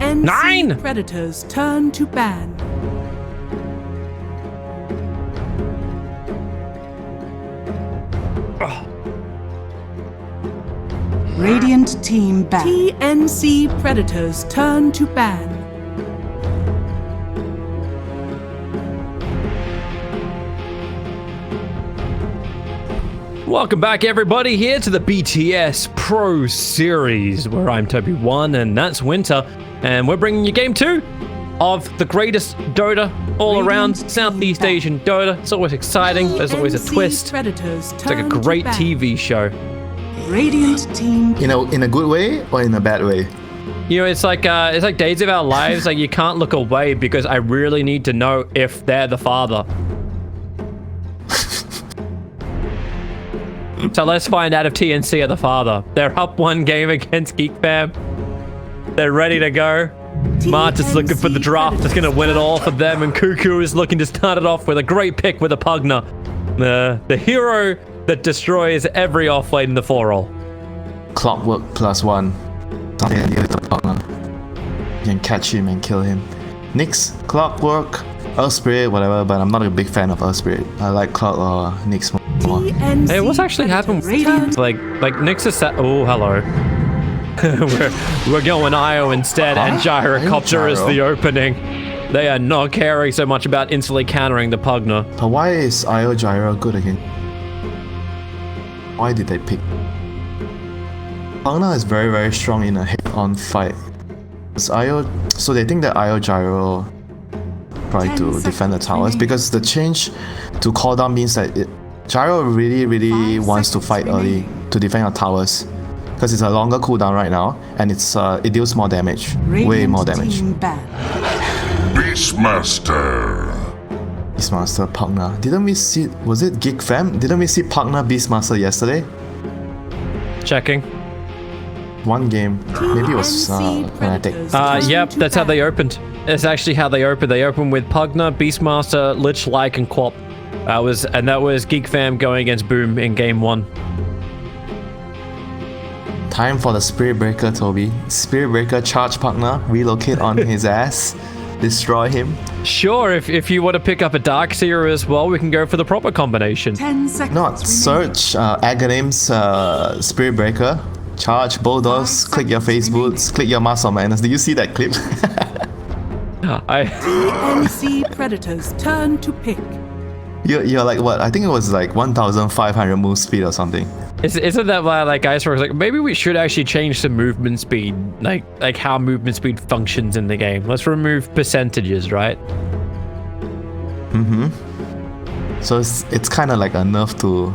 TNC 9! Predators turn to ban. Radiant team ban. TNC Predators turn to ban. Welcome back, everybody, here to the BTS Pro Series, where I'm Toby1 and that's Winter, and we're bringing you Game 2 of the greatest Dota all around, Southeast Asian Dota. It's always exciting, there's always a twist. It's like a great TV show. Radiant team. In a good way or in a bad way? You know, it's like Days of Our Lives. Like, you can't look away because I really need to know if they're the father. So let's find out if TNC are the father. They're up one game against Geek fam. They're ready to go. March is looking for the draft that's going to win it all for them, and Cuckoo is looking to start it off with a great pick with a Pugna. The hero that destroys every offlane in the 4-roll. Clockwork +1. Something to do with the Pugna. You can catch him and kill him. Nyx, Clockwork, Earth Spirit, whatever, but I'm not a big fan of Earth Spirit. I like Clock or Nyx more. Hey, what's actually happened? Like Nyx is set. Oh, hello. we're going IO instead, and Gyrocopter is the opening. They are not caring so much about instantly countering the Pugna. But why is IO Gyro good again? Why did they pick? Pugna is very, very strong in a head-on fight. So they think that IO Gyro try to defend the towers because the change to cooldown means that Gyro really wants to fight early to defend your towers because it's a longer cooldown right now and it deals more damage, way more damage. Beastmaster Pugna. Didn't we see? Was it Geek fam? Didn't we see Pugna Beastmaster yesterday? Checking. One game. Maybe it was Fnatic. Yep, that's how they opened. It's actually how they opened. They opened with Pugna, Beastmaster, Lich Like, and Quap. That was Geek fam going against Boom in game 1. Time for the Spirit Breaker, Toby. Spirit Breaker, charge Pugna, relocate on his ass, destroy him. Sure, if you want to pick up a Darkseer as well, we can go for the proper combination. 10 seconds. Not search Aghanims, Spirit Breaker, charge Bulldogs, click your face boots, click your muscle madness. Did you see that clip? TNC Predators turn to pick. You're like what? I think it was like 1,500 move speed or something. Isn't that why like Iceberg was like, maybe we should actually change the movement speed, like how movement speed functions in the game. Let's remove percentages, right? So it's kind of like a nerf to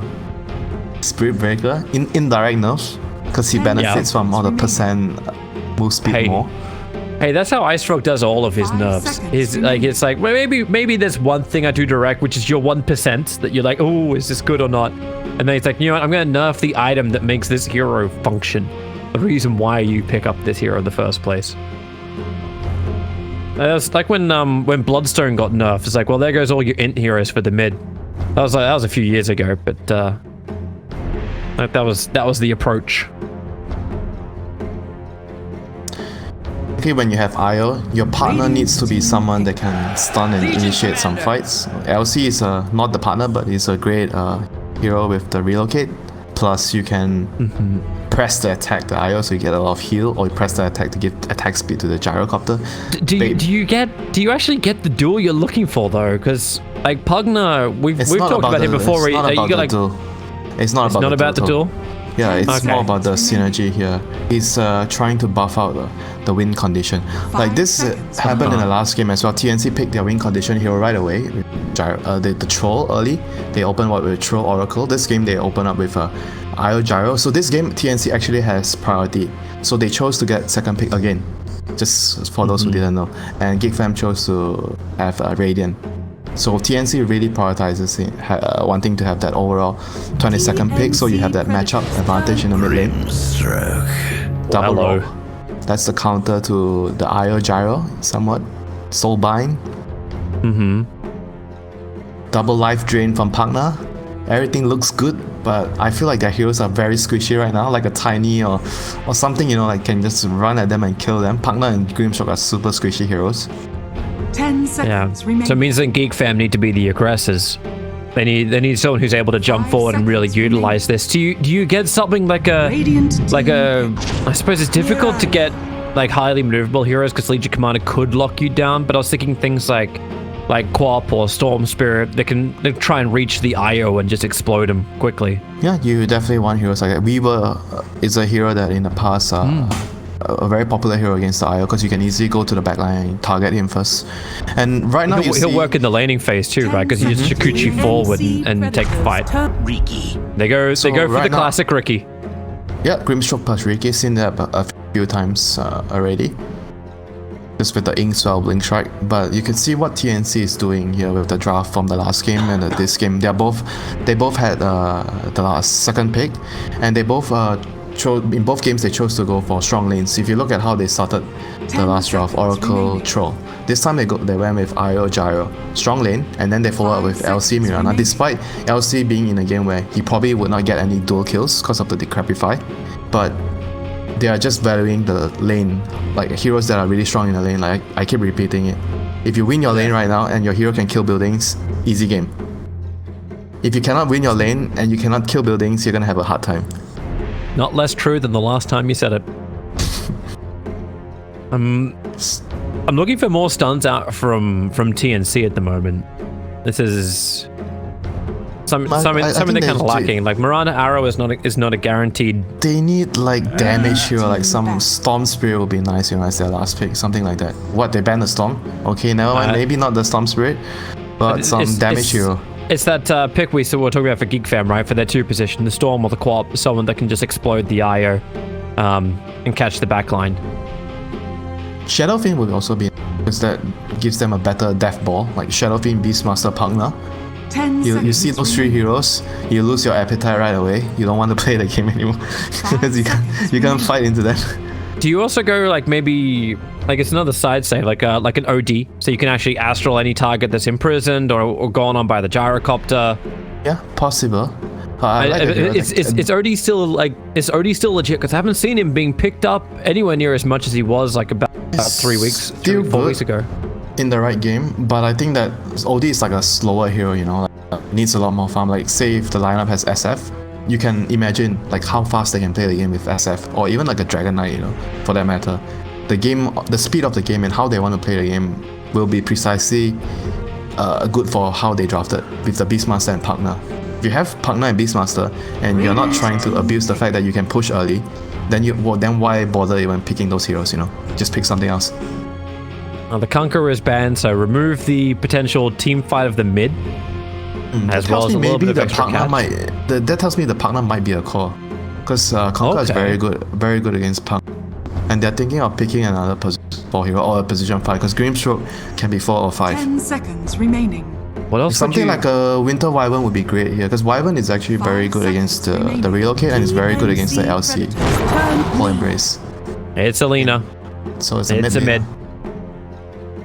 Spirit Breaker, indirect nerf, because he benefits from all the percent move speed more. Hey, that's how Ice Frog does all of his nerfs. It's like, well, maybe there's one thing I do direct, which is your 1% that you're like, oh, is this good or not? And then it's like, you know what, I'm gonna nerf the item that makes this hero function. The reason why you pick up this hero in the first place. It's like when Bloodstone got nerfed. It's like, well, there goes all your int heroes for the mid. That was a few years ago, but that was the approach. When you have IO, your partner needs to be someone that can stun and initiate some fights. LC is not the partner, but he's a great hero with the relocate. Plus, you can press the attack, the IO, so you get a lot of heal, or you press the attack to give attack speed to the Gyrocopter. Do you actually get the duel you're looking for though? Because like Pugna, we've talked about him before. It's not about the duel. Yeah, it's more about the synergy here. He's trying to buff out the win condition. Like this happened in the last game as well. TNC picked their win condition hero right away. The Troll early. They opened with Troll Oracle. This game they open up with IO Gyro. So this game TNC actually has priority. So they chose to get second pick again. Just for those who didn't know. And Geek Fam chose to have Radiant. So TNC really prioritizes wanting to have that overall 22nd pick, so you have that matchup advantage in the mid lane. Double roll. That's the counter to the IO Gyro, somewhat. Soulbind. Double life drain from Pugna. Everything looks good. but I feel like their heroes are very squishy right now, like a tiny or something, you know, like can just run at them and kill them. Pugna and Grimstroke are super squishy heroes. 10 seconds remaining. So it means that Geek fam need to be the aggressors. They need someone who's able to jump forward and really utilize this. Do you get something like a I suppose it's difficult to get like highly maneuverable heroes because Legion Commander could lock you down, but I was thinking things like Quap or Storm Spirit, they try and reach the IO and just explode them quickly. Yeah, you definitely want heroes like that. Weaver is a hero that in the past a very popular hero against the IO because you can easily go to the backline and target him first. And right now he'll work in the laning phase too, right? Because you just Shikuchi forward and take the fight. Riki. They go for the classic Riki. Yeah, Grimstroke plus Riki, seen that a few times already. Just with the Inkswell Blink Strike, but you can see what TNC is doing here with the draft from the last game and this game. They both had the last second pick, and they both in both games they chose to go for strong lanes. If you look at how they started the last draft, Oracle, Troll. This time they went with IO Gyro, strong lane, and then they followed up with LC Mirana. Despite LC being in a game where he probably would not get any dual kills because of the Decrepify, but they are just valuing the lane, like heroes that are really strong in the lane. Like I keep repeating it. If you win your lane right now and your hero can kill buildings, easy game. If you cannot win your lane and you cannot kill buildings, you're gonna have a hard time. Not less true than the last time you said it. I'm looking for more stuns out from TNC at the moment. This is something they're kind of lacking. Like Mirana Arrow is not a guaranteed. They need like damage hero, like some Storm Spirit would be nice, you know, as their last pick, something like that. What, they banned the Storm? Okay, never mind. Maybe not the Storm Spirit, but some damage hero. It's that pick we were talking about for Geek Fam, right? For their 2 position, the Storm or the Quap, someone that can just explode the IO and catch the backline. Shadow Fiend would also be, because that gives them a better death ball, like Shadow Fiend, Beastmaster, Pugna. You see those 3 heroes, you lose your appetite right away. You don't want to play the game anymore because you can't fight into that. Do you also go like maybe like it's another side say like an OD, so you can actually astral any target that's imprisoned or gone on by the gyrocopter? Yeah, possible. Is OD still legit? Because I haven't seen him being picked up anywhere near as much as he was like about 4 weeks ago. In the right game, but I think that OD is like a slower hero, you know, like, needs a lot more farm. Like say if the lineup has SF, you can imagine like how fast they can play the game with SF, or even like a Dragon Knight, you know, for that matter. The speed of the game and how they want to play the game will be precisely good for how they drafted with the Beastmaster and Pugna. If you have Pugna and Beastmaster and you're not trying to abuse the fact that you can push early, then why bother even picking those heroes, you know? Just pick something else. The Conqueror is banned, so remove the potential team fight of the mid, as well as a little bit of extra catch. That tells me the Pugna might be a core, because Conqueror is very good against Pugna, and they're thinking of picking another position 4 hero or a position 5, because Grimstroke can be 4 or 5. 10 seconds remaining. What else? Something like a Winter Wyvern would be great here, because Wyvern is actually very good against the relocate and is very good against the LC or Embrace. It's Alina. So it's a mid.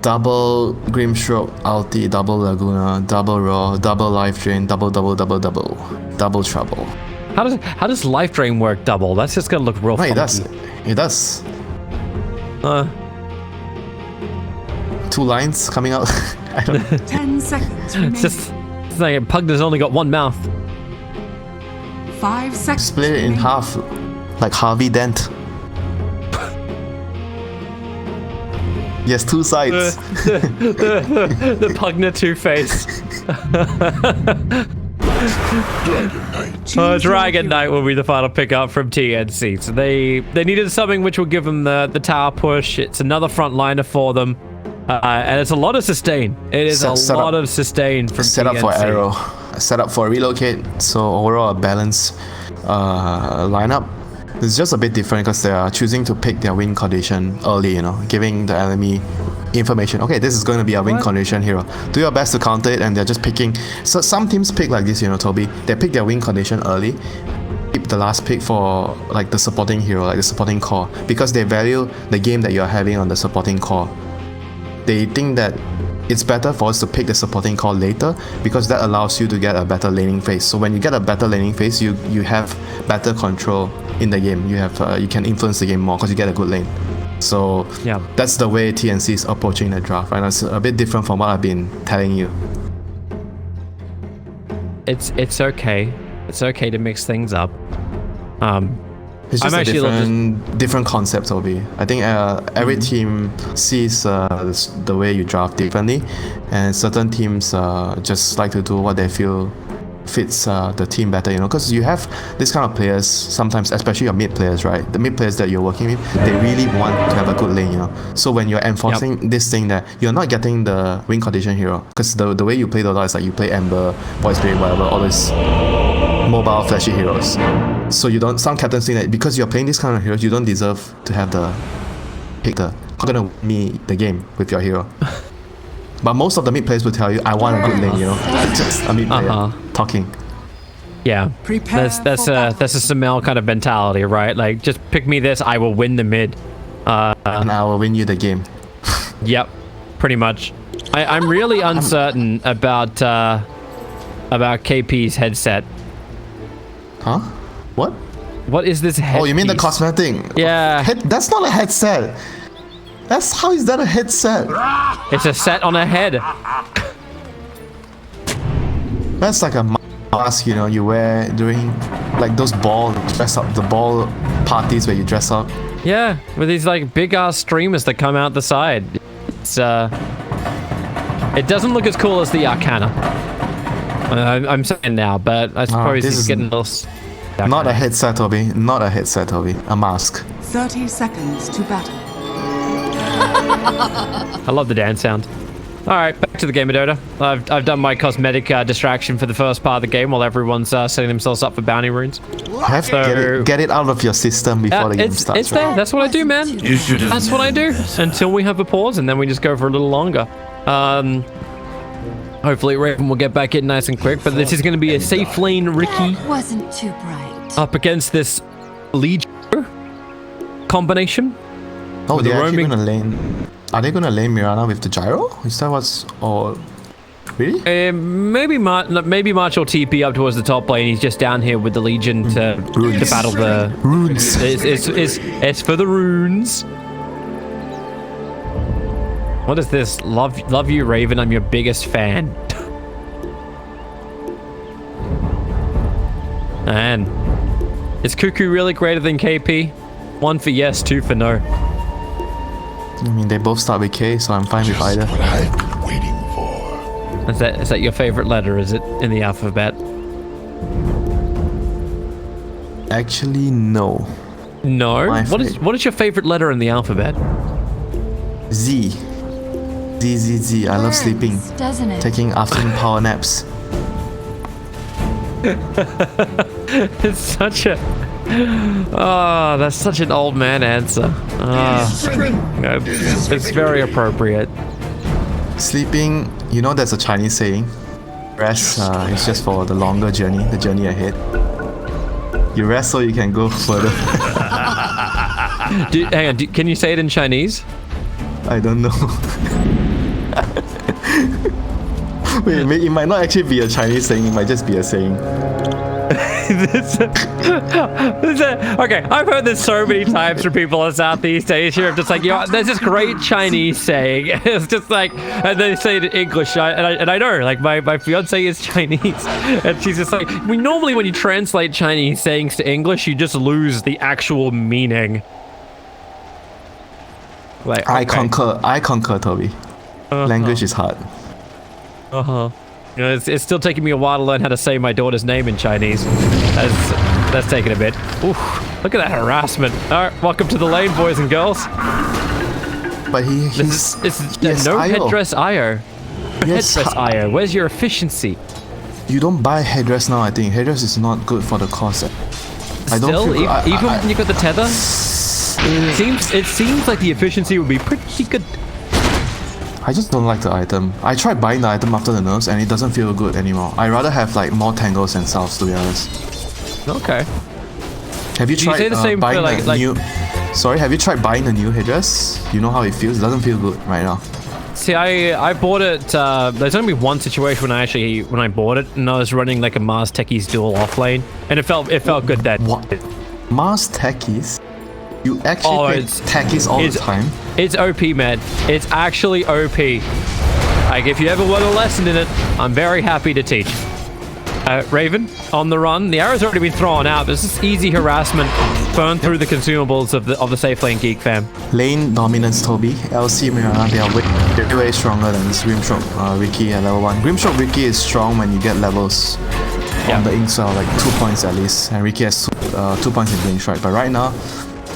Double Grimstroke, ulti, double Laguna, double Raw, double Life Drain, double trouble. How does Life Drain work double? That's just gonna look real funky. It does. 2 lines coming out. I don't know. 10 seconds remaining. It's like Pugna's only got 1 mouth. 5 seconds. Split it in half, like Harvey Dent. Yes, 2 sides. The Pugna Two-Face. Dragon Knight will be the final pickup from TNC. So they needed something which will give them the tower push. It's another frontliner for them. And it's a lot of sustain. It is a lot of sustain from set TNC. Up for arrow. Set up for relocate. So overall a balanced lineup. It's just a bit different because they are choosing to pick their win condition early, you know, giving the enemy information. Okay, this is going to be a win condition hero. Do your best to counter it, and they're just picking. So some teams pick like this, you know, Toby. They pick their win condition early, keep the last pick for like the supporting hero, like the supporting core, because they value the game that you're having on the supporting core. They think that it's better for us to pick the supporting core later because that allows you to get a better laning phase. So when you get a better laning phase, you have better control in the game. You have you can influence the game more because you get a good lane. So that's the way TNC is approaching the draft, right? It's a bit different from what I've been telling you. It's okay. It's okay to mix things up. It's just different concepts, Obi. I think every team sees the way you draft differently, and certain teams just like to do what they feel fits the team better, you know, because you have this kind of players sometimes, especially your mid players, right? The mid players that you're working with, they really want to have a good lane, you know. So when you're enforcing this thing that you're not getting the win condition hero, because the way you play Dota is like you play Ember, Voice Spirit, whatever, all these mobile flashy heroes. So you don't, some captains think that because you're playing this kind of heroes, you don't deserve to have the not gonna win me the game with your hero. But most of the mid players will tell you, I want a good lane, you know. Just a mid player talking. Yeah, that's a Samel kind of mentality, right? Like, just pick me this, I will win the mid. And I will win you the game. Yep, pretty much. I'm really uncertain about KP's headset. Huh? What? What is this headset? Oh, you mean the cosmetic? Yeah. That's not a headset. How is that a headset? It's a set on a head. That's like a mask, you know, you wear during like those the ball parties where you dress up. Yeah, with these like big ass streamers that come out the side. It's it doesn't look as cool as the Arcana. I'm saying now, but I suppose he's getting a little. Not a headset, Toby. Not a headset, Toby. A mask. 30 seconds to battle. I love the dance sound. Alright, back to the game of Dota. I've done my cosmetic distraction for the first part of the game while everyone's setting themselves up for bounty runes. Have to get it out of your system before the game starts. It's there. That's what I do, man. That's what I do. Until we have a pause, and then we just go for a little longer. Hopefully Raven will get back in nice and quick, but this is going to be a safe lane Ricky wasn't too bright. up against this Legion combination. Oh, they're actually gonna lane. Are they gonna lane Mirana with the gyro? Is that what's really? Maybe March will TP up towards the top lane. He's just down here with the Legion to battle the runes. It's for the runes. What is this? Love you, Raven. I'm your biggest fan. Man, is Cuckoo really greater than KP? 1 for yes, 2 for no. I mean, they both start with K, so I'm fine with either. What I've been waiting for. Is that your favorite letter? Is it in the alphabet? Actually, no. No. What is your favorite letter in the alphabet? Z. Z. I love sleeping. Doesn't it? Taking afternoon power naps. It's such a... Oh, that's such an old man answer. It's very appropriate. Sleeping, you know there's a Chinese saying. Rest is just for the longer journey, the journey ahead. You rest so you can go further. Hang on, can you say it in Chinese? I don't know. Wait, it might not actually be a Chinese saying, it might just be a saying. Okay, I've heard this so many times from people in Southeast Asia. I'm just like, yo, there's this great Chinese saying. It's just like, and they say it in English, and I know, like my fiance is Chinese, and she's just like, normally when you translate Chinese sayings to English, you just lose the actual meaning. Like, okay. I concur, Toby. Language is hard. You know, it's still taking me a while to learn how to say my daughter's name in Chinese. That's taking a bit. Oof, look at that harassment. All right, welcome to the lane, boys and girls. But no headdress IO. Headdress IO. Where's your efficiency? You don't buy headdress now, I think. Headdress is not good for the concept. Even when you got the tether, it seems like the efficiency would be pretty good. I just don't like the item. I tried buying the item after the nerfs and it doesn't feel good anymore. I rather have like more tangles and salves, to be honest. Okay. Have you tried say the same buying for, the new... Sorry, have you tried buying the new headdress? You know how it feels? It doesn't feel good right now. See, I bought it. There's only one situation when I bought it, and I was running like a Mars Techies dual off lane, and it felt good then. What? Mars Techies? You actually play Techies all the time? It's OP, man. It's actually OP. Like, if you ever want a lesson in it, I'm very happy to teach. Raven, on the run. The arrow's already been thrown out. This is easy harassment. Burn through the consumables of the safe lane Geek fam. Lane dominance, Toby. LC Mirana, they are way stronger than Grimstroke Ricky at level 1. Grimstroke Ricky is strong when you get levels on the Inkswell, like 2 points at least. And Ricky has 2 points in range, right? But right now,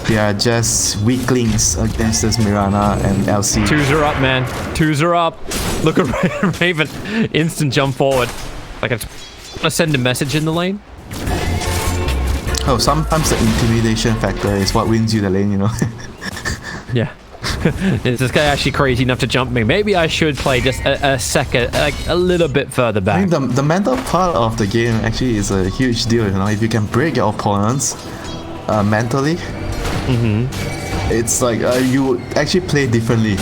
they are just weaklings against this Mirana and LC. Twos are up, man. Twos are up. Look at Raven. Instant jump forward. Like it's gonna send a message in the lane. Oh, sometimes the intimidation factor is what wins you the lane, you know. Yeah. Is this guy actually crazy enough to jump me? Maybe I should play just a second, like a little bit further back. I mean, the mental part of the game actually is a huge deal, you know. If you can break your opponents mentally, it's like you actually play differently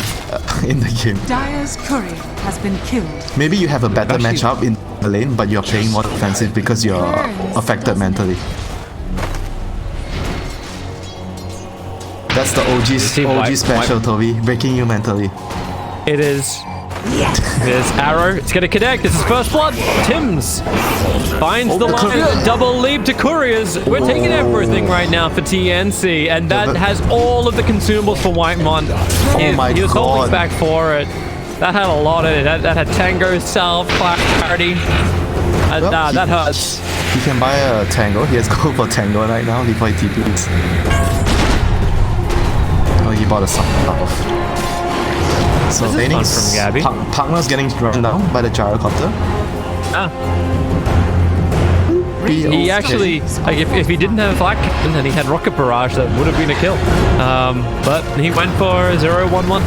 in the game. Dire's courier has been killed. Maybe you have a better matchup in the lane, but you're playing more defensive because you're affected mentally. That's the OG special, Toby, breaking you mentally. It is. There's Arrow. It's gonna connect. This is first blood. Tims finds the line. Double leap to couriers. We're taking everything right now for TNC, and that has all of the consumables for Whitemon. He was holding back for it. That had a lot in it. That had Tango, Salve, Clarity. That hurts. He can buy a Tango. He has to go for Tango right now before he TPs. Oh, he bought a Salve off. So Laning's partner's getting run down by the gyrocopter. He actually, like, if he didn't have Flak Cannon and he had Rocket Barrage, that would have been a kill. But he went for 0-1-1.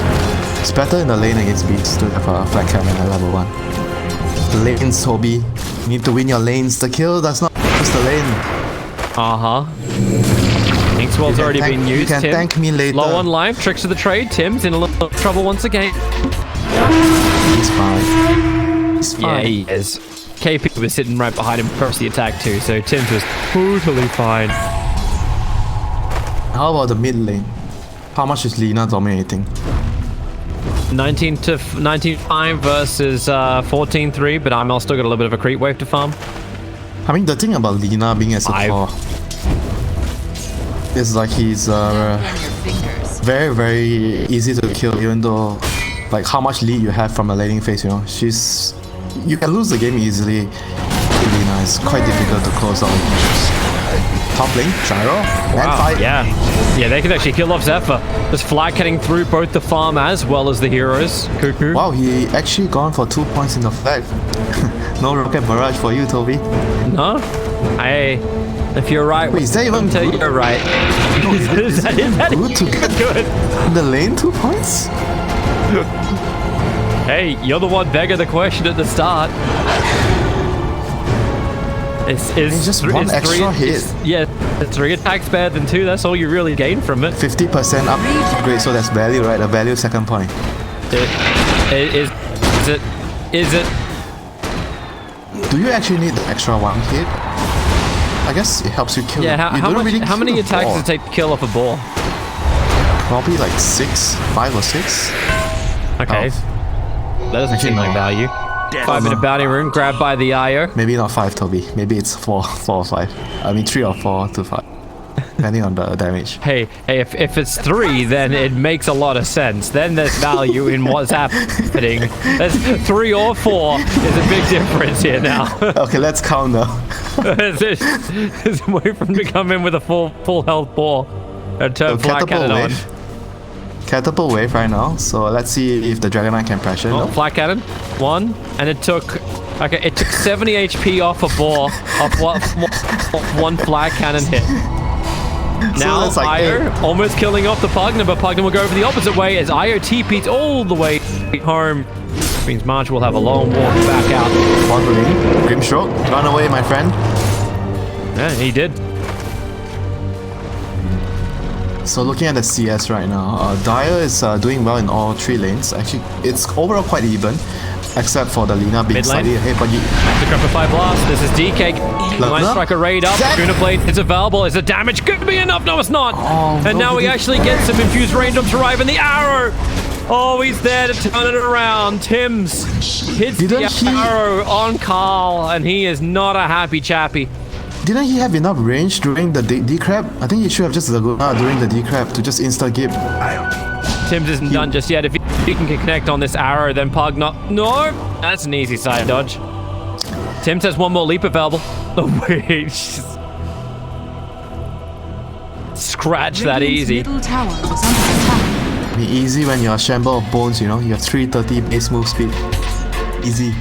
It's better in the lane against beats to have a Flak Cannon at level 1. The lanes, Toby. You need to win your lanes. The kill does not use the lane. Inkswell's already been used. You can thank me later. Low on life, tricks of the trade. Tim's in a little trouble once again. He's fine. He's fine. Yeah, he is. KP was sitting right behind him across the attack too, so Tim's was totally fine. How about the mid lane? How much is Lina dominating? 19-5 versus 14-3, but I'm still got a little bit of a creep wave to farm. I mean, the thing about Lina being as a core is like he's very, very easy to kill, even though like how much lead you have from a laning phase, you know. You can lose the game easily. Lina is quite difficult to close down. Top lane, Gyro, and fight. Yeah, they can actually kill off Zephyr. There's Flag cutting through both the farm as well as the heroes. Cuckoo. Wow, he actually gone for 2 points in the flag. No Rocket Barrage for you, Toby. No? If you're right, wait, is that even good? You're right. Is that good to get good? In the lane, 2 points? Hey, you're the one begging the question at the start. It's just one extra hit. It's 3 attacks better than 2. That's all you really gain from it. 50% upgrade, so that's value, right? A value second point. Is it? Do you actually need the extra 1 hit? I guess it helps you kill. Yeah, how many attacks does it take to kill off a ball? Probably like 5 or 6. Okay. That doesn't seem like value. 5-minute bounty rune grabbed by the IO. Maybe not 5, Toby. Maybe it's 4 or 5. I mean 3 or 4 to 5. Depending on the damage. Hey, if it's 3, then it makes a lot of sense. Then there's value in what's happening. There's 3 or 4 is a big difference here now. Okay, let's count now. There's a way from to come in with a full health ball and turn Flag Cannon on. Catapult wave right now, so let's see if the Dragon Knight can pressure. Oh, Flag Cannon, 1, and it took 70 HP off a ball off one Flag Cannon hit. Now so like Io almost killing off the Pugna, but Pugna will go over the opposite way as Io TP's all the way home. Which means March will have a long walk back out. Grimstroke, run away, my friend. Yeah, he did. So looking at the CS right now, Dire is doing well in all 3 lanes. Actually, it's overall quite even, except for the Lina being slightly ahead. But the Crepify blast. This is DK. Might strike a raid up. Guna Blade is available. Is the damage going to be enough? No, it's not. And now we actually get some infused raindrops arrive in the arrow. Oh, he's there to turn it around. Tims hits the arrow on Carl, and he is not a happy chappy. Didn't he have enough range during the D-Crab? I think he should have just Laguna during the D-Crab to just insta-gib. Tims isn't done just yet. If he can connect on this arrow, then Pug not... No! That's an easy side dodge. Tims has one more leap available. Oh, wait. Scratch that easy. Middle tower is under attack. Be easy when you're a Shamble of Bones, you know? You have 330 base move speed. Easy.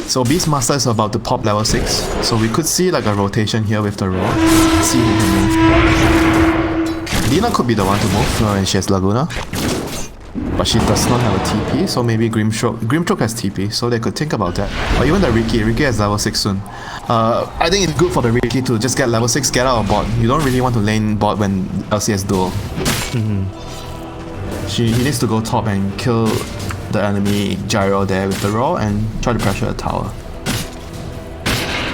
So Beastmaster is about to pop level 6. So we could see like a rotation here with the roll. See who can move. Lina could be the one to move when she has Laguna. But she does not have a TP, so maybe Grimstroke has TP, so they could think about that. Or even the Riki has level 6 soon. I think it's good for the Riki to just get level 6, get out of bot. You don't really want to lane bot when LCS duel. He needs to go top and kill the enemy gyro there with the raw and try to pressure the tower.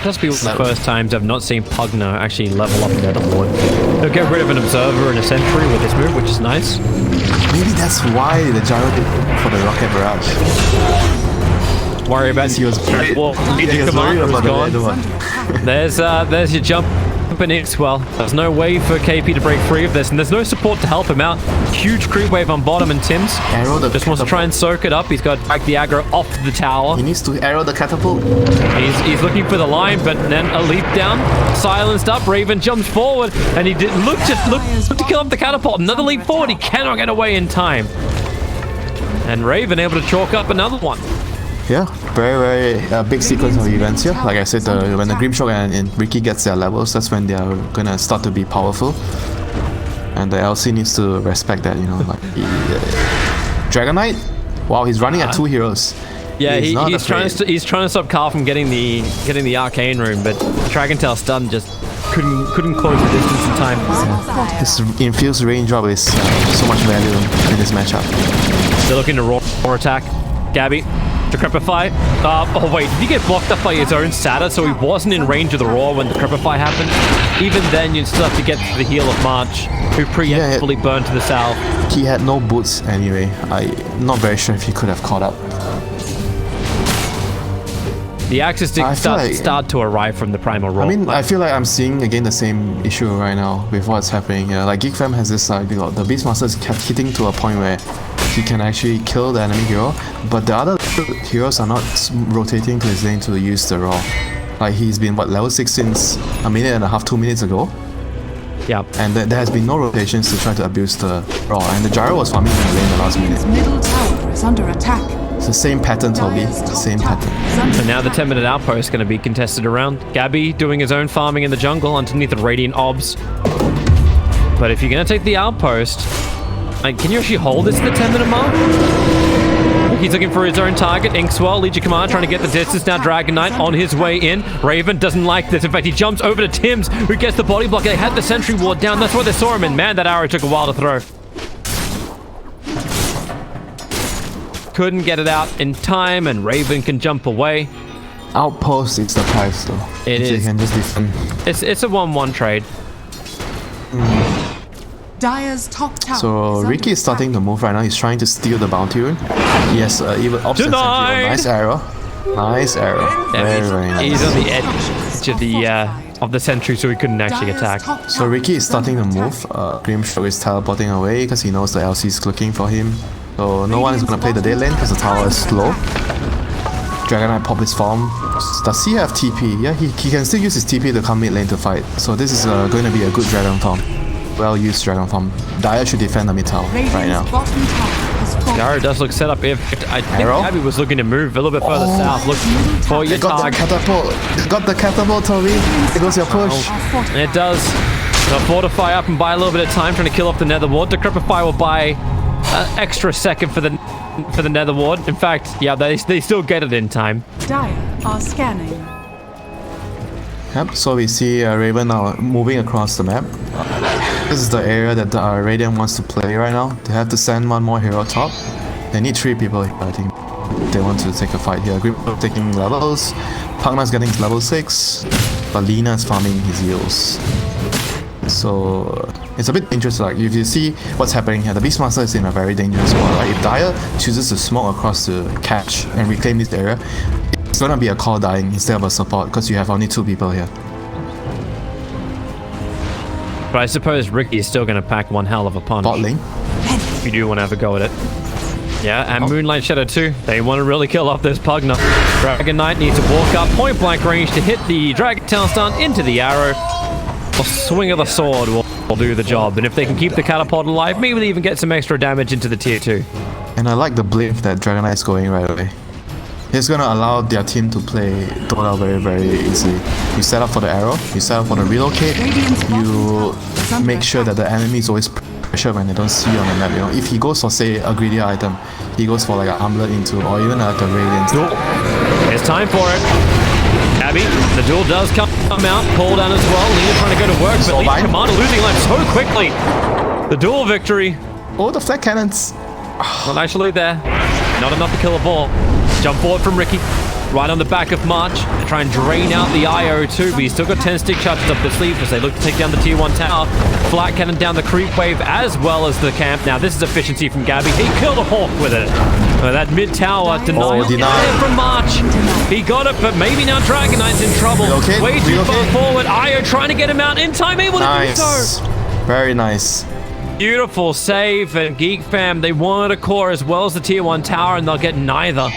Must be one of the first times I've not seen Pugna actually level up Netherlord. He'll get rid of an observer and a sentry with this move, which is nice. Maybe that's why the gyro did for the rocket barrage. Worry about he was worried about the one. There's your jump in it. Well, there's no way for KP to break free of this, and there's no support to help him out. Huge creep wave on bottom, and Tims just wants to try and soak it up. He's got to back the aggro off the tower. He needs to arrow the catapult. He's looking for the line, but then a leap down, silenced up. Raven jumps forward, and he did look to kill off the catapult. Another leap forward. He cannot get away in time, and Raven able to chalk up another one. Yeah, very big sequence of events here. Like I said, when the Grimstroke and Riki gets their levels, that's when they are gonna start to be powerful. And the LC needs to respect that, you know. Like Dragon Knight, wow, he's running at 2 heroes. Yeah, he's trying to stop Carl from getting the arcane room, but Dragontail stun just couldn't close the distance in time. Yeah. His infused range drop is so much value in this matchup. They're looking to raw attack. Gabby. To Crepify. Oh wait, did he get blocked up by his own Sata, so he wasn't in range of the Roar when the Crepify happened? Even then, you'd still have to get to the heal of March, who preemptively burned to the south. He had no boots anyway. I'm not very sure if he could have caught up. The Axis did start to arrive from the Primal Roar. I mean, I feel like I'm seeing again the same issue right now with what's happening. Like Geek Fam has this the Beastmasters kept hitting to a point where he can actually kill the enemy hero, but the other heroes are not rotating to his lane to use the raw. Like he's been level 6 since a minute and a half, 2 minutes ago. Yeah. And there has been no rotations to try to abuse the raw. And the gyro was farming in the lane the last minute. Middle tower is under attack. It's the same pattern, Toby. The same pattern. So now the 10-minute outpost is going to be contested around. Gabby doing his own farming in the jungle underneath the Radiant Obs. But if you're going to take the outpost, can you actually hold this to the 10-minute mark? He's looking for his own target. Inkswell, Legion Commander trying to get the distance. Now Dragon Knight on his way in. Raven doesn't like this. In fact, he jumps over to Tims, who gets the body block. They had the sentry ward down. That's why they saw him in. Man, that arrow took a while to throw. Couldn't get it out in time, and Raven can jump away. Outpost is the price, though. It is. You can just defend. It's a 1-1 trade. Dire's top tower. So Riki is starting to move right now. He's trying to steal the bounty rune. Yes, even opposite sentry. Nice arrow. Nice arrow. Yeah, very nice. He's on the edge of the sentry, so he couldn't actually attack. So Riki is starting to move. Grimstroke is teleporting away because he knows the LC is looking for him. So no one is going to play the dead lane because the tower is slow. Dragon Knight pop his farm. Does he have TP? Yeah, he can still use his TP to come mid lane to fight. So this is going to be a good Dragon farm. Well used Dragon farm. Dire should defend the mid tower right now. Gyro does look set up. I think Abby was looking to move a little bit further south. Look for your target. Got the catapult, Toby. There goes your push. It does. They'll fortify up and buy a little bit of time trying to kill off the Nether Ward. The Crepify will buy an extra second for the Nether Ward. In fact, yeah, they still get it in time. Dire are scanning. Yep, so we see Raven now moving across the map. This is the area that Radiant wants to play right now. They have to send one more hero top. They need 3 people here, I think. They want to take a fight here. Grim taking levels. Pugna's getting level 6. But Lina is farming his heals. So it's a bit dangerous. Like if you see what's happening here, the Beastmaster is in a very dangerous spot. Like if Dire chooses to smoke across the catch and reclaim this area, it's gonna be a call dying instead of a support because you have only 2 people here. But I suppose Ricky is still going to pack one hell of a punch. Bot lane. If you do want to have a go at it. Yeah, and Moonlight Shadow too. They want to really kill off this Pugna. Dragon Knight needs to walk up point blank range to hit the Dragon Tail stun into the arrow. A swing of the sword will do the job. And if they can keep the catapult alive, maybe they even get some extra damage into the tier 2. And I like the blink that Dragon Knight's going right away. It's gonna allow their team to play Dota very, very easily. You set up for the arrow, you set up for the relocate, you make sure that the enemy is always pressured when they don't see you on the map. You know, if he goes for say a greedier item, he goes for like an armlet into or even like a radiance. It's time for it. Abby, the duel does come out, call down as well. Lina trying to go to work, but Lina Commander losing life so quickly. The duel victory. Oh, the flat cannons. Not actually there. Not enough to kill a ball. Jump forward from Ricky. Right on the back of March. They try and drain out the IO too, but he's still got 10 stick charges up their sleeve as they look to take down the tier 1 tower. Flat cannon down the creep wave as well as the camp. Now this is efficiency from Gabby. He killed a hawk with it. That mid tower denial from March. He got it, but maybe now Dragon Knight's in trouble. Way too far forward. IO trying to get him out in time, able to do so. Very nice. Beautiful save, and Geek fam, they wanted a core as well as the tier 1 tower, and they'll get neither.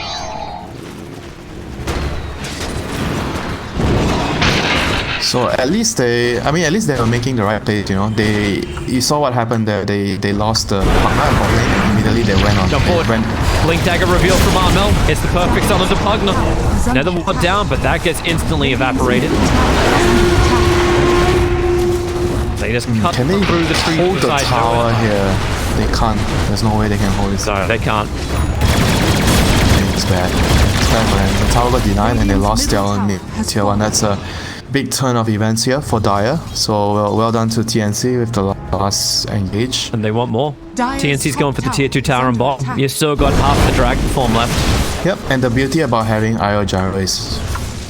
So at least they were making the right play, you know. You saw what happened there. They lost the Pugna and immediately they went on. Jump forward. Blink dagger reveal from Armel. It's the perfect stun onto Pugna. Another one down, but that gets instantly evaporated. They just cut through the trees. Hold the tower here. They can't. There's no way they can hold it. No, they can't. It's bad. It's bad, man. The tower got denied and they lost their own mid tier 1. That's a big turn of events here for Dire. So well done to TNC with the last engage. And they want more. TNC's going for the tier 2 tower and bot. You've still got half the dragon form left. Yep, and the beauty about having IO gyro is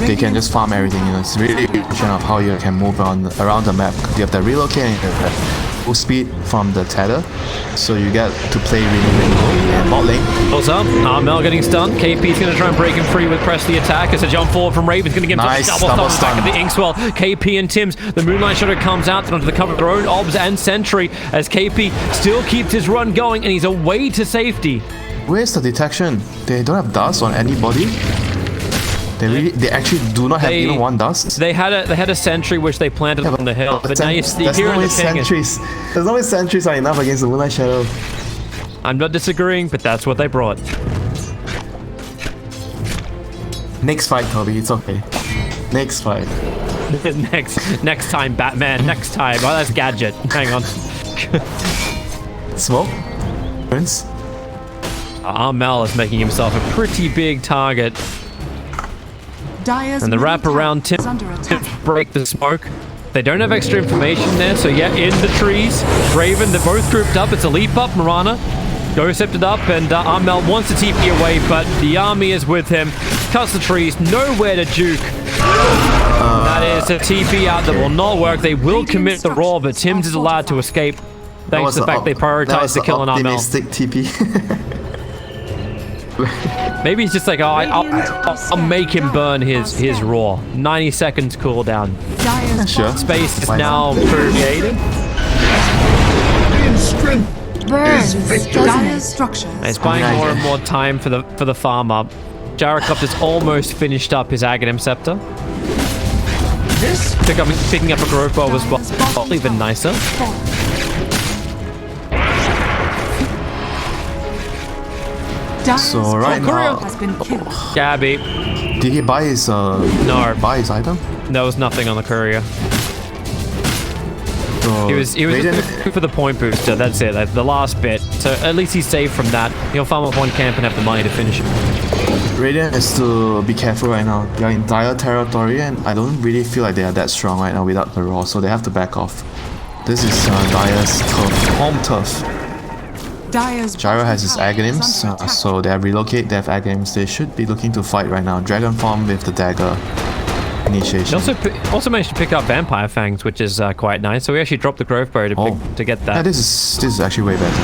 they can just farm everything, you know. It's really a question of how you can move around the map. You have the relocate and you have full speed from the tether, so you get to play really good. And bot lane. Pulls up, Armel getting stunned. KP's going to try and break him free with press the attack. As a jump forward from Raven's going to get him nice, double stun on the back of the Inkswell. KP and Tim's, the Moonlight Shadow comes out onto the cover of their own obs and sentry as KP still keeps his run going and he's away to safety. Where's the detection? They don't have dust on anybody. They actually do not have even one dust. They had a sentry which they planted on the hill, but now you see here in the sentries. There's no way sentries are enough against the Moonlight Shadow. I'm not disagreeing, but that's what they brought. Next fight, Toby. It's okay. Next fight. next time, Batman. Next time. Oh, that's Gadget. Hang on. Smoke. Prince. Armel is making himself a pretty big target. And the wrap around Tim break the smoke. They don't have extra information there, so yeah, in the trees. Raven, they're both grouped up. It's a leap up. Marana goes it up, and Armel wants to TP away, but the army is with him. Cuts the trees, nowhere to juke. That is a TP out that will not work. They will commit the roar, but Tim's is allowed to escape thanks to the fact they prioritized the kill on Armel. Optimistic TP. Maybe he's just like, oh, I'll make him burn his roar. 90 seconds cooldown. Sure. Space is now created. It's buying more and more time for the farm up. Jarakop has almost finished up his Aghanim Scepter. Picking up a growth bow as well. Even nicer. So right now, Gabby. Did he buy his item? There was nothing on the courier. So He was Radiant, just looking for the point booster. That's it. Like the last bit. So at least he's safe from that. He'll farm up one camp and have the money to finish it. Radiant is to be careful right now. They're in dire territory, and I don't really feel like they are that strong right now without the Raw, so they have to back off. This is Dire's turf, home turf. Dire's Gyro has his bottom tower is Aghanims, under attack. so they have relocate, they have Aghanims. They should be looking to fight right now. Dragon Form with the dagger He initiation. also managed to pick up Vampire Fangs, which is quite nice. So we actually dropped the Growth Bow to get that. Yeah, this is actually way better.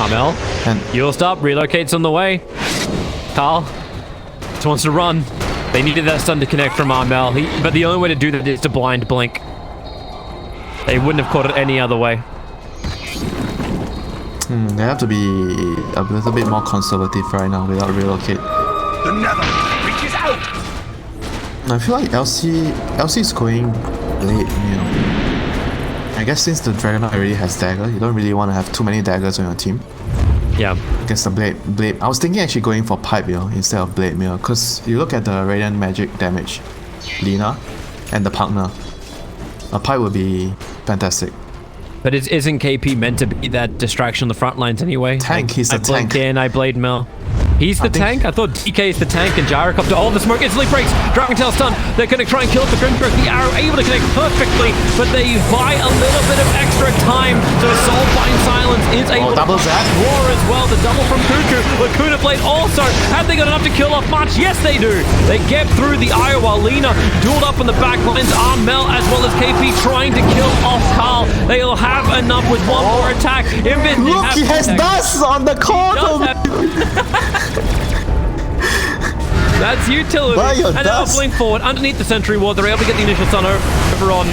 Armel, And you'll stop. Relocate's on the way. Carl just wants to run. They needed that stun to connect from Armel, but the only way to do that is to blind blink. They wouldn't have caught it any other way. they have to be a little bit more conservative right now without relocate. The nether reaches out. I feel like LC is going late, I guess since the Dragonite already has dagger, you don't really want to have too many daggers on your team. Yeah. I guess the blade. I was thinking actually going for pipe instead of blade mill, because you look at the radiant magic damage, Lina, and the partner. A pipe would be fantastic. But isn't KP meant to be that distraction on the front lines anyway? Tank, he's the I blink tank. in, I blade mill. He's the I think- tank? I thought DK is the tank and Gyrocopter. Oh, the smoke instantly breaks. Dragon Tail stun. They're going to try and kill it. The Grimstroke, the arrow able to connect perfectly, but they buy a little bit of extra time. So Soulbind Silence is able double to zap. War as well. The double from Cuckoo. Lacuna Blade also. Have they got enough to kill off March? Yes, they do. They get through the Io while Lina dueled up on the back lines. Armel as well as KP trying to kill off Carl. They'll have enough with one more attack. Invis Look, he has dust on the corner. That's utility. Why your And now dust? blink forward underneath the sentry ward. They're able to get the initial stun over on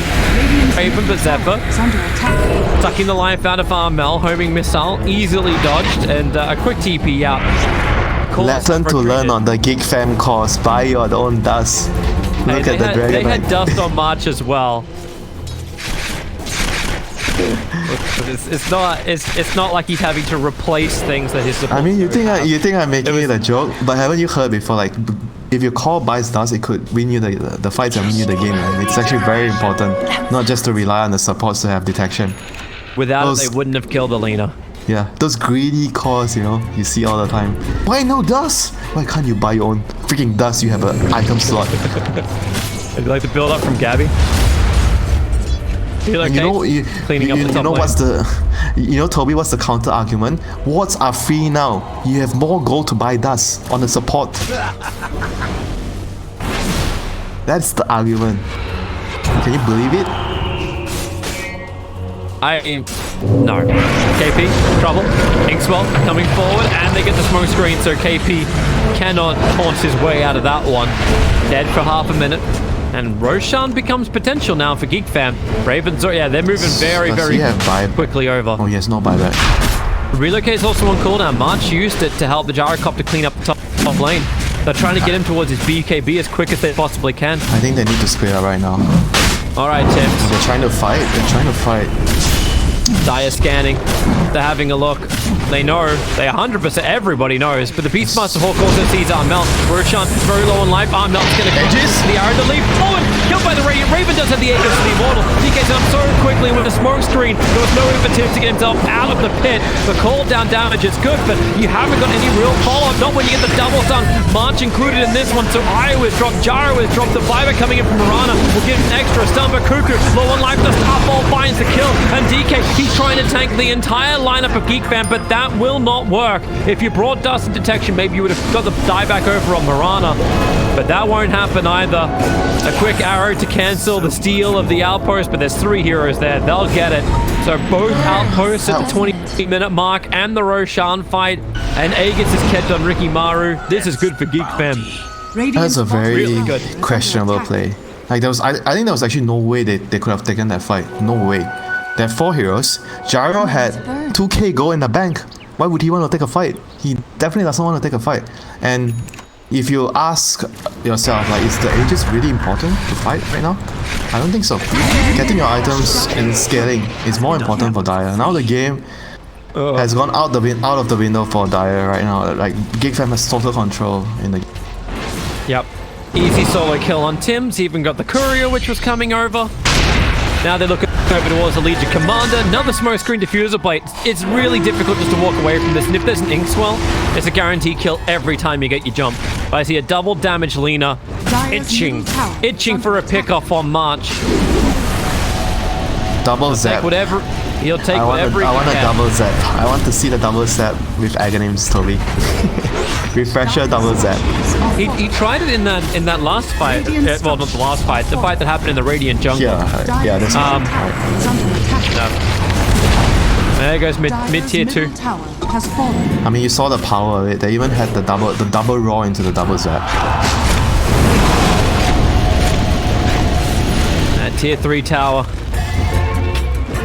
Raven, but Zephyr Is under attack. sucking the life out of Armel. Homing missile easily dodged, and a quick TP out. Lesson to learn on the Geek Fam course. Buy your own dust. Look at the They had Dragonite. dust on March as well. It's not like he's having to replace things that his support. I mean, you think I'm making it a joke, but haven't you heard before? Like, if your core buys dust, it could win you the fights and win you the game. Right? It's actually very important, not just to rely on the supports to have detection. Without those- it, they wouldn't have killed Alina. Yeah, those greedy cores, you see all the time. Why no dust? Why can't you buy your own freaking dust? You have an item slot. Would you like to build up from Gabby? Feel And okay? Cleaning up the top lane. what's the, Toby, what's the counter argument? Wards are free now. You have more gold to buy dust on the support. That's the argument. Can you believe it? No. KP, trouble. Inkswell coming forward, and they get the smoke screen, so KP cannot taunt his way out of that one. Dead for half a minute. And Roshan becomes potential now for Geek Fam. Ravens, they're moving very, Does very he have buy- quickly over. Oh, yes, no buyback. Relocate's also on cooldown. March used it to help the Gyrocopter clean up the top lane. They're trying to get him towards his BKB as quick as they possibly can. I think they need to split up right now. Alright, Tims. They're trying to fight. Dire scanning. They're having a look. They know. They 100%. Everybody knows. But the Beastmaster Hawk also sees Armel. Roshan very low on life. Armel's going to Edges. the arrow to leave. Oh, and killed by the Radiant. Raven does have the Aegis for the Immortal. DK's up so quickly with a smoke screen. There was no way for Tim to get himself out of the pit. The call down damage is good, but you haven't got any real follow-up. Not when you get the double stun. March included in this one. So Io is dropped. Gyro is dropped. The Viper coming in from Mirana will give an extra stun. But Cuckoo, low on life. The Starfall finds the kill. And DK, he's trying to tank the entire lineup of Geek Fam, but that will not work. If you brought Dust and Detection, maybe you would have got the dieback over on Mirana, but that won't happen either. A quick arrow to cancel the steal of the outpost, but there's 3 heroes there. They'll get it. So both outposts at the 20-minute mark and the Roshan fight, and Aegis is kept on Ricky Maru. This is good for Geek Fam. That's a very Really good. questionable play. Like I think there was actually no way they could have taken that fight. No way. There are 4 heroes. Gyro had 2k gold in the bank. Why would he want to take a fight? He definitely doesn't want to take a fight. And if you ask yourself, like, is the Aegis really important to fight right now? I don't think so. Getting your items and scaling is more important for Dire. Now the game has gone out of the window for Dire right now. Like, Geek Fam has total control in the. Yep. Easy solo kill on Tim's. Even got the courier, which was coming over. Now they're looking over towards the Legion Commander. Another smoke screen diffuser plate. It's really difficult just to walk away from this. And if there's an ink swell, it's a guaranteed kill every time you get your jump. But I see a double damage Lina itching for a pickoff on March. Double zap. He'll take whatever he can. I want a double zap. I want to see the double zap with Aghanims, Toby. Refresher double zap. He tried it in that last fight. Well, not the last fight. The fight that happened in the Radiant jungle. Yeah, that's right. There goes mid tier 2. I mean, you saw the power of it. They even had the double raw into the double zap. Tier 3 tower.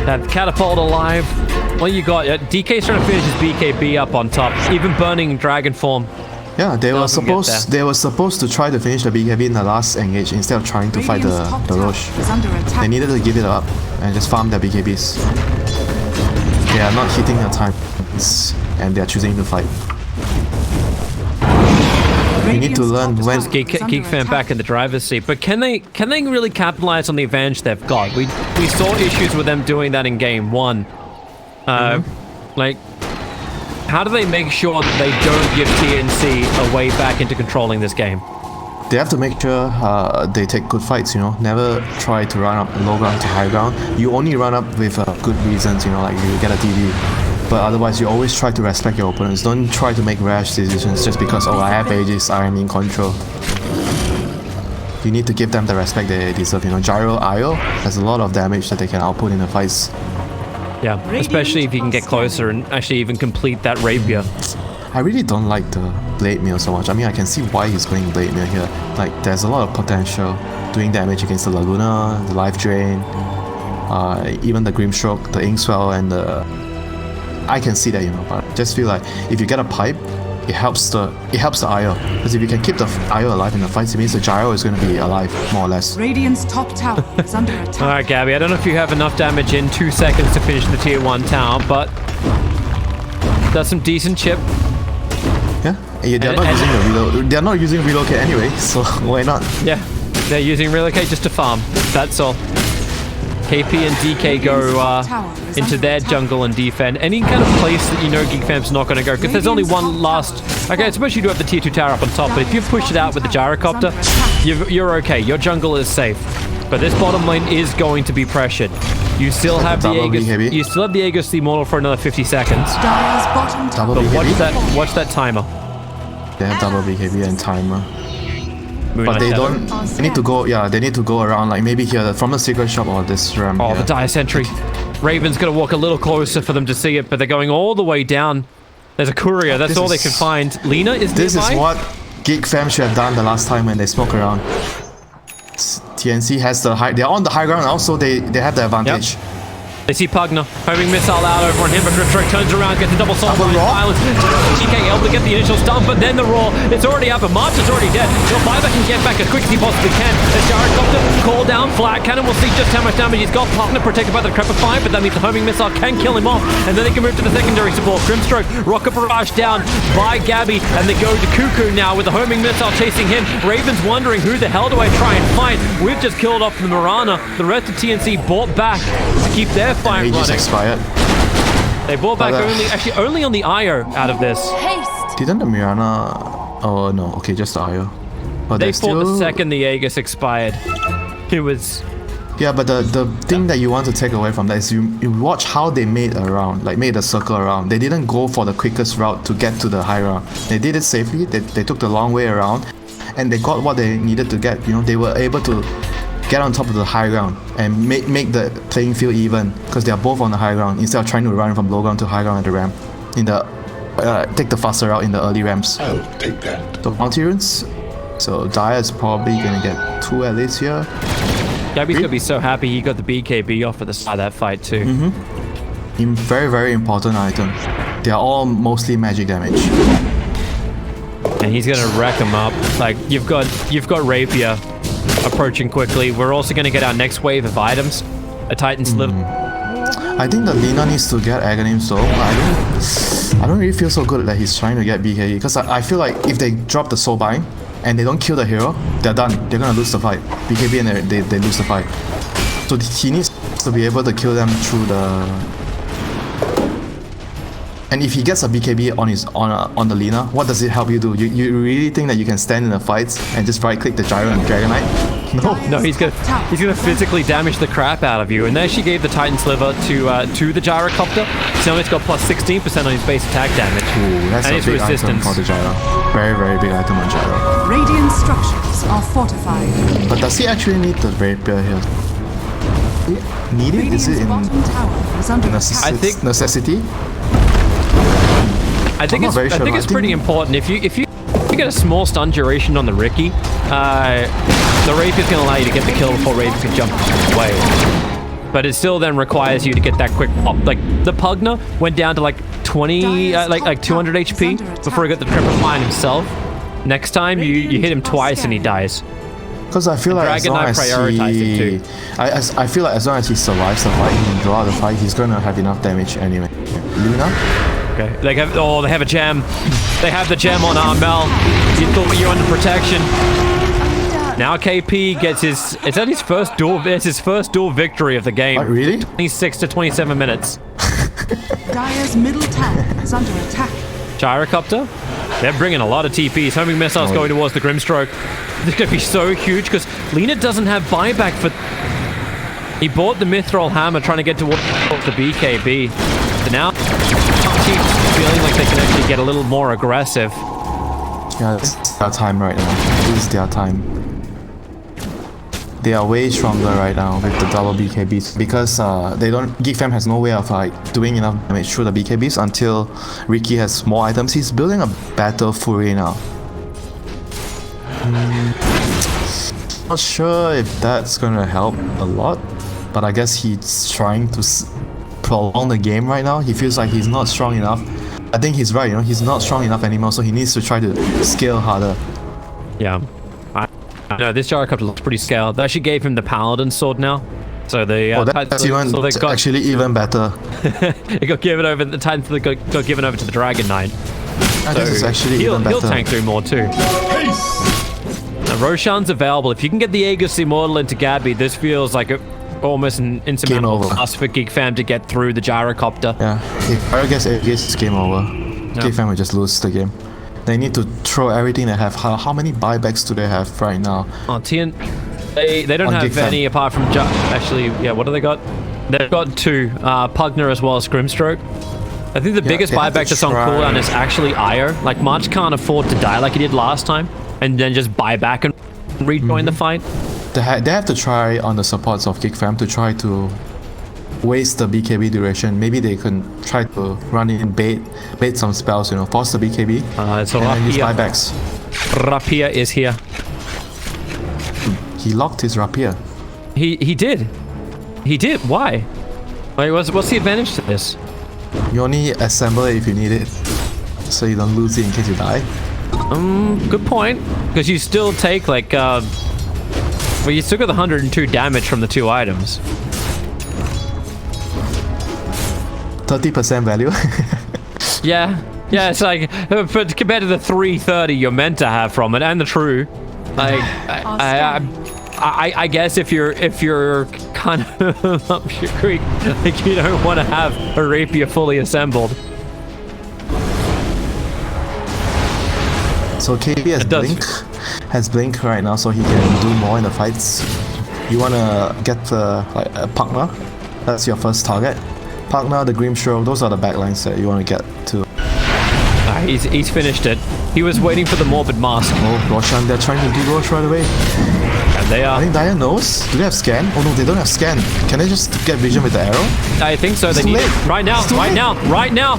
That catapult alive. What you got? DK's trying to finish his BKB up on top. Even burning dragon form. Yeah, they were supposed to try to finish the BKB in the last engage instead of trying to fight the Roche. They needed to give it up and just farm their BKBs. They are not hitting their time and they are choosing to fight. We need to learn when. Geek fan back in the driver's seat, but can they really capitalize on the advantage they've got? We saw issues with them doing that in game 1. Like, how do they make sure that they don't give TNC a way back into controlling this game? They have to make sure they take good fights, you know. Never try to run up low ground to high ground. You only run up with good reasons, you know, like you get a DD. But otherwise, you always try to respect your opponents. Don't try to make rash decisions just because, oh, I have Aegis, I am in control. You need to give them the respect they deserve, you know. Gyro IO has a lot of damage that they can output in the fights. Yeah, especially if you can get closer and actually even complete that rapier. I really don't like the Blade Mail so much. I mean, I can see why he's going Blade Mail here. Like, there's a lot of potential doing damage against the Laguna, the Life Drain, even the Grimstroke, the Inkswell, and the... I can see that, you know, but I just feel like if you get a pipe, it helps the IO. Because if you can keep the IO alive in the fights, it means the Gyro is going to be alive, more or less. Radiant's top tower is under attack. Alright, Gabby, I don't know if you have enough damage in 2 seconds to finish the tier 1 tower, but that's some decent chip. Yeah, they're not using relocate anyway, so why not? Yeah, they're using relocate just to farm. That's all. KP and DK go into their jungle and defend. Any kind of place that you know Geek Fam's not going to go, because there's only one last... Okay, I suppose you do have the tier 2 tower up on top, but if you push it out with the gyrocopter, you're okay. Your jungle is safe. But this bottom lane is going to be pressured. You still have the Aegis. You still have the Aegis the Immortal for another 50 seconds. Double but BKB? watch that timer. They have double BKB and timer. But they don't. They need to go. Yeah, they need to go around, like maybe here from the secret shop or this ramp. Oh, the Dire Sentry. Raven's gonna walk a little closer for them to see it, but they're going all the way down. There's a courier. That's all they can find. Lina is nearby. This is what Geek Fam should have done the last time when they smoke around. TNC has the high. They're on the high ground now, so they have the advantage. Yep. They see Pugna, homing missile out over on him, but Grimstroke turns around, gets a double soul by Silence. DK able to get the initial stun, but then the roar, it's already up, and March is already dead. Survivor can get back as quick as he possibly can. As Gyrocopter, call down, flat cannon, we'll see just how much damage he's got. Pugna protected by the Crepify, but that means the homing missile can kill him off, and then they can move to the secondary support. Grimstroke, rocket barrage down by Gabby, and they go to Cuckoo now with the homing missile chasing him. Raven's wondering who the hell do I try and fight? We've just killed off the Mirana. The rest of TNC bought back to keep their fight running. Expired. They bought back only on the IO out of this. Didn't the Mirana... Oh no, okay, just the IO. But they fought the second the Aegis expired. It was... Yeah, but the thing that you want to take away from that is you watch how they made a circle around. They didn't go for the quickest route to get to the high ground. They did it safely. They took the long way around, and they got what they needed to get. You know, they were able to get on top of the high ground and make the playing field even, because they are both on the high ground instead of trying to run from low ground to high ground at the ramp. In the take the faster route in the early ramps. I'll take that. The multi-runes. So Dire is probably gonna get 2 at least here. Gabby's gonna be so happy he got the BKB off at the start of that fight too. Very, very important item. They are all mostly magic damage. And he's gonna wreck him up. Like you've got Rapier approaching quickly. We're also gonna get our next wave of items. A Titan Slip. I think the Lina needs to get Aghanims though. I don't really feel so good that he's trying to get BKB, because I feel like if they drop the Soulbind and they don't kill the hero, they're done. They're gonna lose the fight. BKB and they lose the fight. So he needs to be able to kill them through the. And if he gets a BKB on the Lina, what does it help you do? You really think that you can stand in the fights and just right click the gyro and Dragonite? No, he's gonna physically damage the crap out of you. And there she gave the Titan Sliver to the gyrocopter. So now it's got plus 16% on his base attack damage. Ooh, that's and a his big resistance. item for the gyro. Very, very big item on gyro. Radiant structures are fortified. But does he actually need the rapier here? Need it? Is it in necessity? I think it's pretty important. If you get a small stun duration on the Riki, the Rapier is going to allow you to get the kill before Rapier can jump away. But it still then requires you to get that quick pop. Like the Pugna went down to like 20, like 200 HP before he got the triple fine himself. Next time you hit him twice and he dies. Because I feel like as long as he, I feel like as long as he survives the fight and draw the fight, he's gonna have enough damage anyway. Luna. Okay. They have a gem. They have the gem on Armel. You thought you were under protection. Now KP gets his first duel victory of the game. What, really? 26 to 27 minutes. Dire's middle tower is under attack. Gyrocopter. They're bringing a lot of TPs. Homing missiles going towards the Grimstroke. This is going to be so huge because Lina doesn't have buyback for. He bought the Mithril Hammer trying to get towards the BKB. So now teams feeling like they can actually get a little more aggressive. Yeah, it's their time right now. This is their time. They are way stronger right now with the double BKBs because Geek Fam has no way of like doing enough damage through the BKBs until Riki has more items. He's building a Battle Fury now. Not sure if that's gonna help a lot, but I guess he's trying to prolong the game right now. He feels like he's not strong enough. I think he's right, he's not strong enough anymore, so he needs to try to scale harder. Yeah. No, this Gyrocopter looks pretty scaled. They actually gave him the Paladin sword now. So they that's actually even better. It got given over. The Titan got given over to the Dragon Knight. So this is actually even better. He'll tank through more too. Now, Roshan's available. If you can get the Aegis Immortal into Gabby, this feels like almost an insurmountable task for Geek Fam to get through the Gyrocopter. Yeah, if I guess Aegis is game over. Yeah. Geek Fam will just lose the game. They need to throw everything they have. How many buybacks do they have right now? Oh, they don't have any apart from actually, yeah, what do they got? They've got two, Pugna as well as Grimstroke. I think the biggest buyback that's on cooldown is actually Io. Like, March can't afford to die like he did last time and then just buy back and rejoin the fight. They have to try on the supports of Geek Fam to try to waste the BKB duration. Maybe they can try to run in bait some spells, force the BKB so and use buybacks. Rapier is here. He locked his Rapier. He did. Why? Wait, what's the advantage to this? You only assemble it if you need it, so you don't lose it in case you die. Good point. Because you still take like well, you still got the 102 damage from the two items. 30% value. yeah, it's like, but compared to the 330 you're meant to have from it, and the true, like, I guess if you're kind of up your creek, like you don't want to have a rapier fully assembled. So KP has blink right now, so he can do more in the fights. You wanna get the a Pugna? That's your first target. Pugna, the Grimstroke, those are the backlines that you want to get to. He's finished it. He was waiting for the Morbid Mask. Oh, Roshan, they're trying to de-Rosh right away. And they are. I think Dire knows. Do they have scan? Oh no, they don't have scan. Can they just get vision with the arrow? I think so. They need it. Right now. Right there.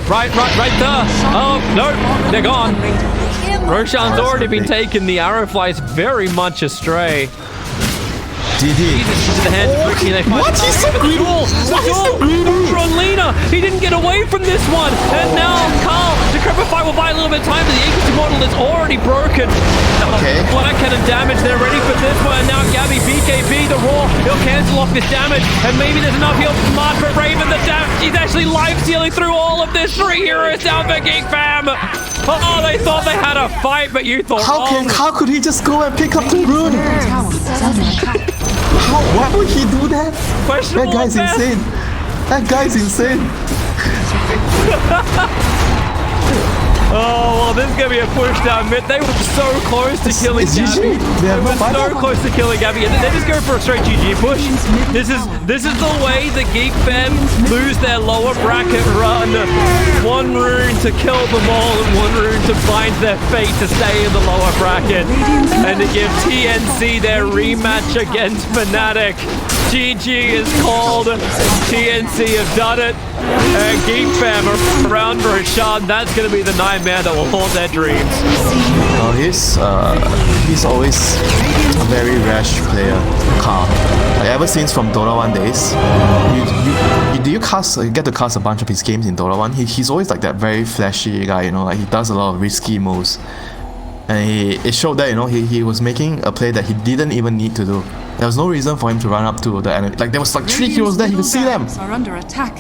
Oh, no, they're gone. Roshan's already been taken. The arrow flies very much astray. GG. Into the hands of Ricky. They fight. What? He's so greedy. From Lina. He didn't get away from this one. And now Carl, the Decrepify will buy a little bit of time, but the Aegis portal is already broken. Okay. Flat cannon damage. They're ready for this one. And now Gabby, BKB, the Raw. He'll cancel off this damage. And maybe there's enough heal from Smart, but Raven, the damage. He's actually life stealing through all of this. 3 heroes down for Geek fam. Oh, they thought they had a fight, but you thought how could he just go and pick up the rune? Why would he do that? Questionable. That guy's insane. That guy's insane. Oh, well, this is going to be a push down mid. They were so close to killing Gabby. They were so close to killing Gabby. And they just go for a straight GG push. This is the way the Geek fam lose their lower bracket run. 1 rune to kill them all and 1 rune to bind their fate to stay in the lower bracket. And to give TNC their rematch against Fnatic. GG is called. TNC have done it. Geek fam are around for a shot. That's going to be the nightmare that will haunt their dreams. Well, he's always a very rash player, calm. Like ever since from Dota 1 days, you get to cast a bunch of his games in Dota 1. He's always like that very flashy guy, you know, like he does a lot of risky moves. And it showed that, you know, he was making a play that he didn't even need to do. There was no reason for him to run up to the enemy. Like there was like 3 heroes there, he could see them. Are under attack.